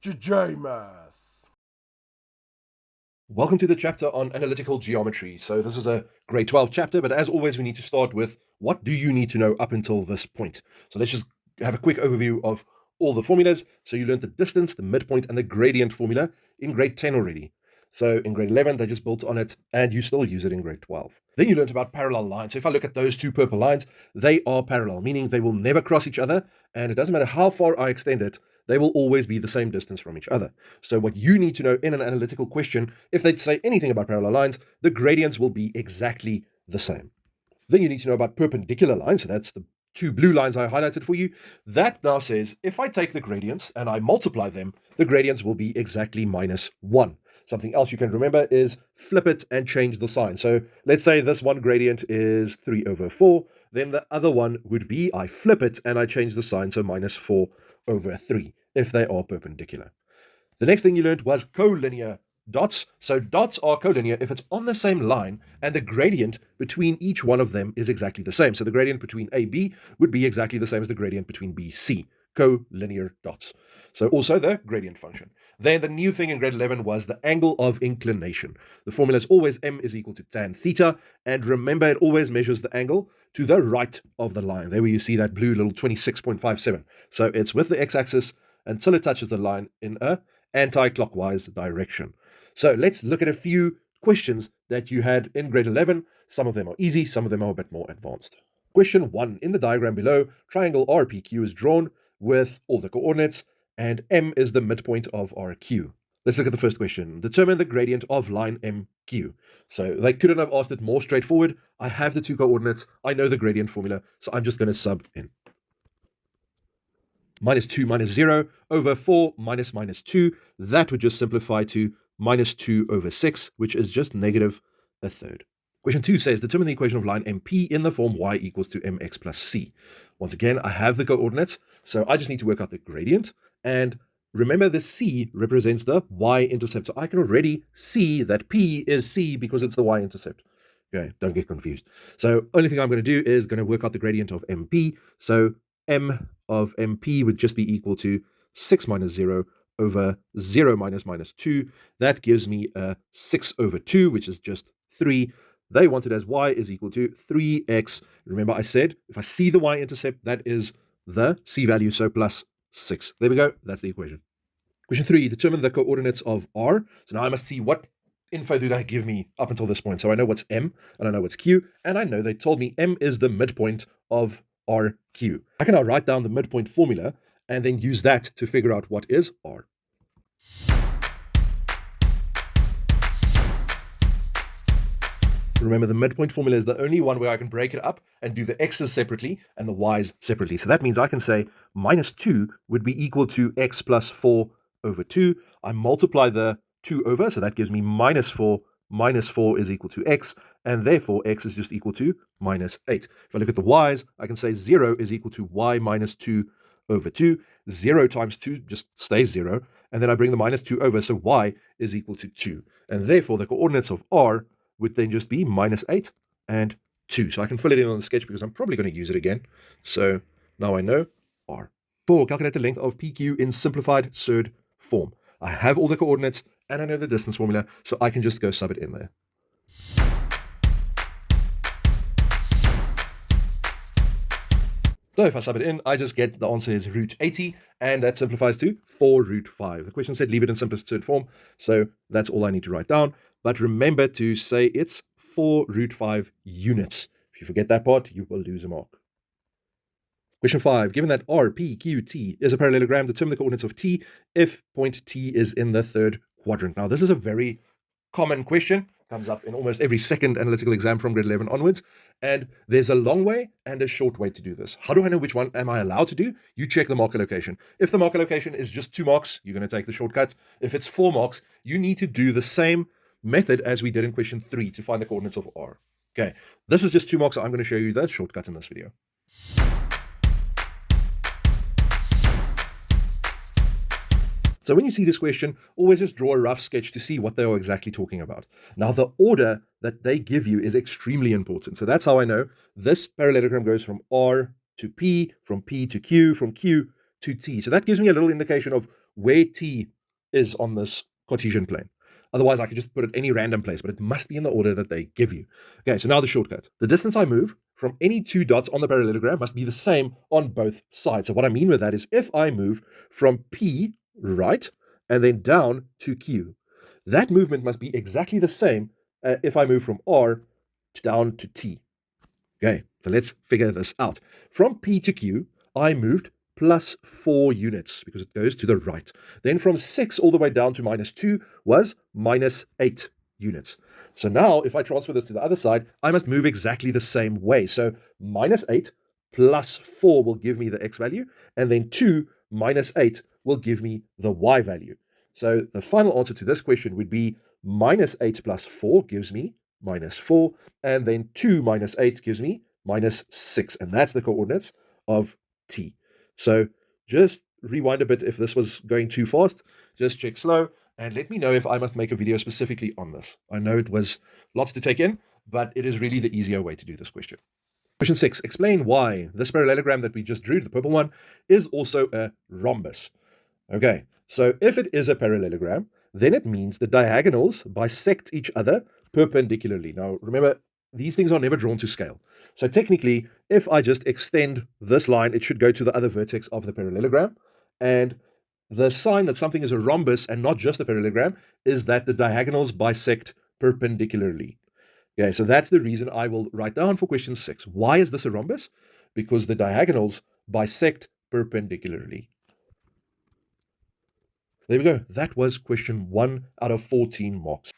JMath. Welcome to the chapter on analytical geometry. So this is a grade 12 chapter, but as always, we need to start with what do you need to know up until this point. So let's just have a quick overview of all the formulas. So you learned the distance, the midpoint, and the gradient formula in grade 10 already. So in grade 11, they just built on it, and you still use it in grade 12. Then you learned about parallel lines. So if I look at those two purple lines, they are parallel, meaning they will never cross each other, and it doesn't matter how far I extend it, they will always be the same distance from each other. So what you need to know in an analytical question, if they say anything about parallel lines, the gradients will be exactly the same. Then you need to know about perpendicular lines. So that's the two blue lines I highlighted for you. That now says if I take the gradients and I multiply them, the gradients will be exactly -1. Something else you can remember is flip it and change the sign. So let's say this one gradient is 3/4. Then the other one would be I flip it and I change the sign, so -4/3 if they are perpendicular. The next thing you learned was collinear dots. So dots are collinear if it's on the same line and the gradient between each one of them is exactly the same. So the gradient between AB would be exactly the same as the gradient between BC. Collinear dots. So also the gradient function. Then the new thing in grade 11 was the angle of inclination. The formula is always m is equal to tan theta. And remember, it always measures the angle to the right of the line. There where you see that blue little 26.57. So it's with the x-axis until it touches the line in a anti-clockwise direction. So let's look at a few questions that you had in grade 11. Some of them are easy, some of them are a bit more advanced. Question 1. In the diagram below, triangle RPQ is drawn with all the coordinates, and M is the midpoint of RQ. Let's look at the first question. Determine the gradient of line MQ. So they couldn't have asked it more straightforward. I have the two coordinates. I know the gradient formula, so I'm just going to sub in. -2 minus 0 over 4 minus -2. That would just simplify to -2 over 6, which is just -1/3. Question 2 says, determine the equation of line MP in the form y equals to mx plus c. Once again, I have the coordinates, so I just need to work out the gradient. And remember, the c represents the y-intercept. So I can already see that p is c because it's the y-intercept. Okay, don't get confused. So only thing I'm going to do is going to work out the gradient of MP. So m of MP would just be equal to 6 minus 0 over 0 minus -2. That gives me a 6/2, which is just 3. They want it as y is equal to 3x. Remember I said, if I see the y-intercept, that is the c value, so plus 6. There we go. That's the equation. Question 3, determine the coordinates of r. So now I must see what info do they give me up until this point. So I know what's m, and I know what's q, and I know they told me m is the midpoint of RQ. I can now write down the midpoint formula and then use that to figure out what is R. Remember, the midpoint formula is the only one where I can break it up and do the x's separately and the y's separately. So that means I can say -2 would be equal to x plus 4/2. I multiply the 2 over, so that gives me -4. -4 is equal to x, and therefore x is just equal to -8. If I look at the y's, I can say 0 is equal to y minus 2/2. 0 times 2 just stays 0, and then I bring the -2 over, so y is equal to 2. And therefore the coordinates of r would then just be -8 and 2. So I can fill it in on the sketch because I'm probably going to use it again. So now I know r. 4. Calculate the length of PQ in simplified surd form. I have all the coordinates and I know the distance formula, so I can just go sub it in there. So if I sub it in, I just get the answer is √80, and that simplifies to 4√5. The question said leave it in simplest surd form, so that's all I need to write down. But remember to say it's 4√5 units. If you forget that part, you will lose a mark. Question 5. Given that RPQT is a parallelogram, determine the coordinates of T if point T is in the third quadrant. Now, this is a very common question. Comes up in almost every second analytical exam from grade 11 onwards. And there's a long way and a short way to do this. How do I know which one am I allowed to do? You check the marker location. If the marker location is just 2 marks, you're going to take the shortcut. If it's 4 marks, you need to do the same method as we did in question 3 to find the coordinates of R. Okay, this is just 2 marks, so I'm going to show you the shortcut in this video. So when you see this question, always just draw a rough sketch to see what they are exactly talking about. Now, the order that they give you is extremely important. So that's how I know this parallelogram goes from R to P, from P to Q, from Q to t. So that gives me a little indication of where t is on this Cartesian plane. Otherwise, I could just put it any random place, but it must be in the order that they give you. Okay, so now the shortcut. The distance I move from any two dots on the parallelogram must be the same on both sides. So what I mean with that is if I move from P right and then down to Q, that movement must be exactly the same if I move from R down to T. Okay, so let's figure this out. From P to Q, I moved plus 4 units because it goes to the right. Then from 6 all the way down to minus 2 was minus 8 units. So now if I transfer this to the other side, I must move exactly the same way. So minus 8 plus 4 will give me the x value, and then 2 minus 8 will give me the y value. So the final answer to this question would be minus 8 plus 4 gives me minus 4, and then 2 minus 8 gives me minus 6, and that's the coordinates of t. So just rewind a bit if this was going too fast, just check slow, and let me know if I must make a video specifically on this. I know it was lots to take in, but it is really the easier way to do this question. Question 6, explain why this parallelogram that we just drew, the purple one, is also a rhombus. Okay, so if it is a parallelogram, then it means the diagonals bisect each other perpendicularly. Now, remember, these things are never drawn to scale. So technically, if I just extend this line, it should go to the other vertex of the parallelogram. And the sign that something is a rhombus and not just a parallelogram is that the diagonals bisect perpendicularly. Okay, so that's the reason I will write down for question 6. Why is this a rhombus? Because the diagonals bisect perpendicularly. There we go. That was question 1 out of 14 marks.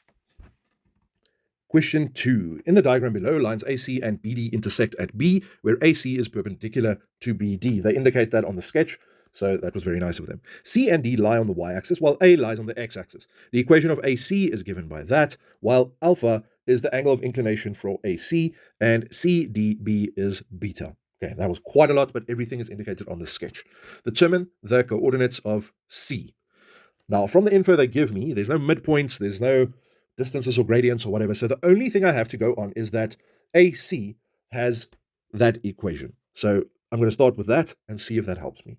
Question 2. In the diagram below, lines AC and BD intersect at B, where AC is perpendicular to BD. They indicate that on the sketch, so that was very nice of them. C and D lie on the y-axis, while A lies on the x-axis. The equation of AC is given by that, while alpha is the angle of inclination for AC, and CDB is beta. Okay, that was quite a lot, but everything is indicated on the sketch. Determine the coordinates of C. Now, from the info they give me, there's no midpoints, there's no distances or gradients or whatever. So the only thing I have to go on is that AC has that equation. So I'm going to start with that and see if that helps me.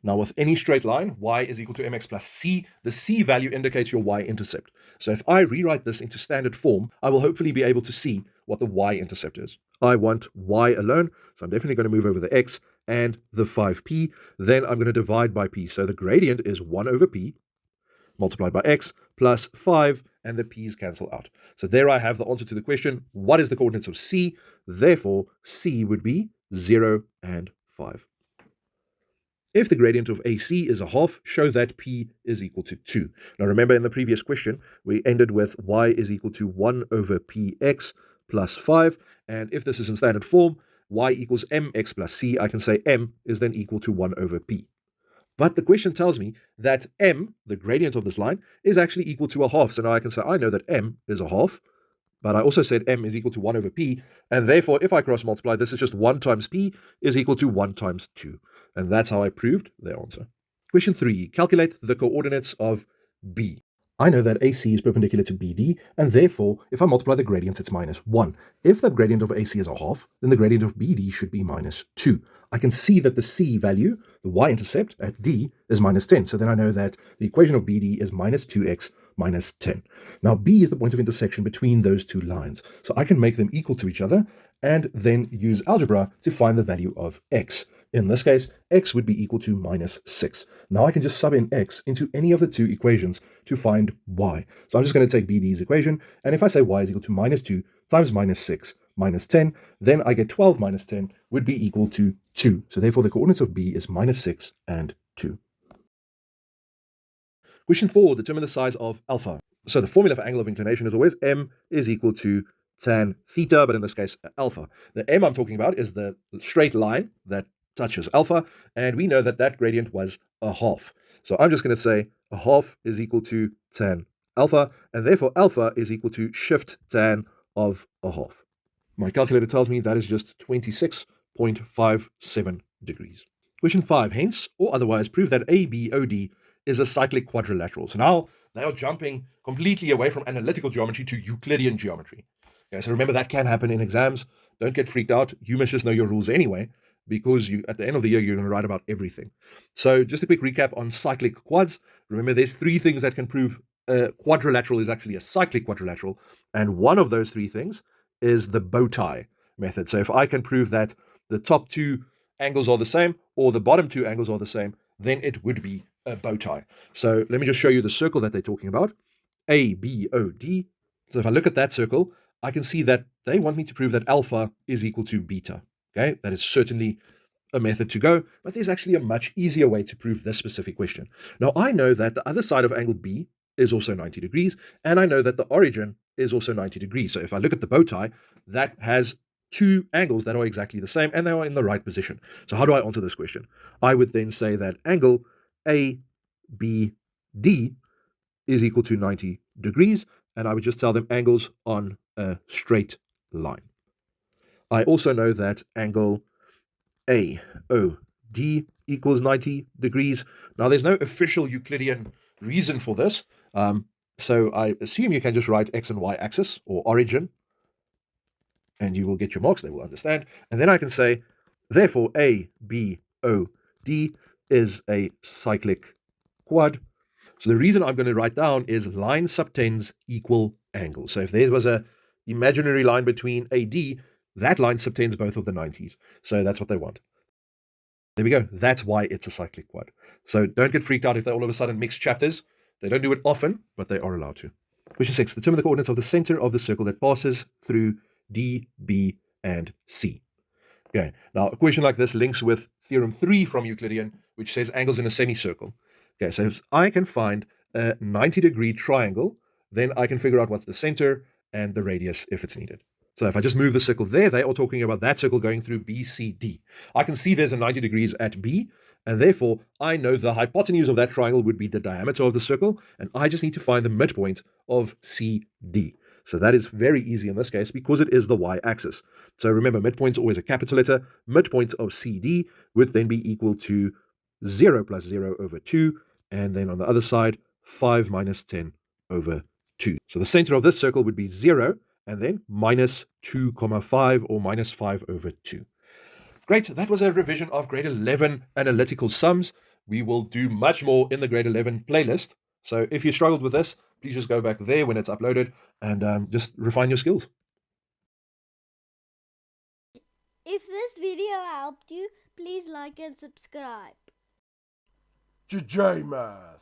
Now, with any straight line, y is equal to mx plus c, the c value indicates your y-intercept. So if I rewrite this into standard form, I will hopefully be able to see what the y-intercept is. I want y alone, so I'm definitely going to move over the x and the 5p. Then I'm going to divide by p. So the gradient is 1 over p multiplied by x plus 5, and the p's cancel out. So there I have the answer to the question, what is the coordinates of C? Therefore, C would be 0 and 5. If the gradient of AC is a half, show that P is equal to 2. Now remember in the previous question, we ended with y is equal to 1 over px plus 5, and if this is in standard form, y equals mx plus c, I can say m is then equal to 1 over p. But the question tells me that m, the gradient of this line, is actually equal to a half. So now I can say I know that m is a half, but I also said m is equal to 1 over p, and therefore if I cross multiply, this is just 1 times p is equal to 1 times 2. And that's how I proved the answer. Question 3. Calculate the coordinates of B. I know that AC is perpendicular to BD, and therefore, if I multiply the gradients, it's minus 1. If the gradient of AC is a half, then the gradient of BD should be minus 2. I can see that the C value, the y-intercept at D, is minus 10. So then I know that the equation of BD is minus 2x minus 10. Now, B is the point of intersection between those two lines. So I can make them equal to each other and then use algebra to find the value of x. In this case, x would be equal to minus 6. Now I can just sub in x into any of the two equations to find y. So I'm just going to take BD's equation, and if I say y is equal to minus 2 times minus 6 minus 10, then I get 12 minus 10 would be equal to 2. So therefore the coordinates of B is minus 6 and 2. Question 4, determine the size of alpha. So the formula for angle of inclination is always m is equal to tan theta, but in this case alpha. The m I'm talking about is the straight line that touches alpha, and we know that that gradient was a half. So I'm just going to say a half is equal to tan alpha, and therefore alpha is equal to shift tan of a half. My calculator tells me that is just 26.57 degrees. Question 5, hence or otherwise prove that ABOD is a cyclic quadrilateral. So now they are jumping completely away from analytical geometry to Euclidean geometry. Okay, so remember that can happen in exams. Don't get freaked out. You must just know your rules anyway. because at the end of the year, you're going to write about everything. So just a quick recap on cyclic quads. Remember, there's three things that can prove a quadrilateral is actually a cyclic quadrilateral. And one of those three things is the bow tie method. So if I can prove that the top two angles are the same or the bottom two angles are the same, then it would be a bow tie. So let me just show you the circle that they're talking about. A, B, O, D. So if I look at that circle, I can see that they want me to prove that alpha is equal to beta. Okay, that is certainly a method to go, but there's actually a much easier way to prove this specific question. Now, I know that the other side of angle B is also 90 degrees, and I know that the origin is also 90 degrees. So if I look at the bow tie, that has two angles that are exactly the same, and they are in the right position. So how do I answer this question? I would then say that angle ABD is equal to 90 degrees, and I would just tell them angles on a straight line. I also know that angle AOD equals 90 degrees. Now, there's no official Euclidean reason for this, so I assume you can just write x and y axis or origin, and you will get your marks, they will understand. And then I can say, therefore, ABOD is a cyclic quad. So the reason I'm going to write down is line subtends equal angles. So if there was a imaginary line between AD, that line subtends both of the 90s. So that's what they want. There we go. That's why it's a cyclic quad. So don't get freaked out if they all of a sudden mix chapters. They don't do it often, but they are allowed to. Question 6. Determine the coordinates of the center of the circle that passes through D, B, and C. Okay. Now, a question like this links with Theorem 3 from Euclidean, which says angles in a semicircle. Okay, so if I can find a 90-degree triangle, then I can figure out what's the center and the radius if it's needed. So if I just move the circle there, they are talking about that circle going through BCD. I can see there's a 90 degrees at B, and therefore I know the hypotenuse of that triangle would be the diameter of the circle, and I just need to find the midpoint of CD. So that is very easy in this case because it is the y-axis. So remember, midpoint's always a capital letter. Midpoint of CD would then be equal to 0 plus 0 over 2, and then on the other side, 5 minus 10 over 2. So the center of this circle would be 0, and then minus 2, 5, or minus 5 over 2. Great, that was a revision of grade 11 analytical sums. We will do much more in the grade 11 playlist. So if you struggled with this, please just go back there when it's uploaded and just refine your skills. If this video helped you, please like and subscribe. JMath.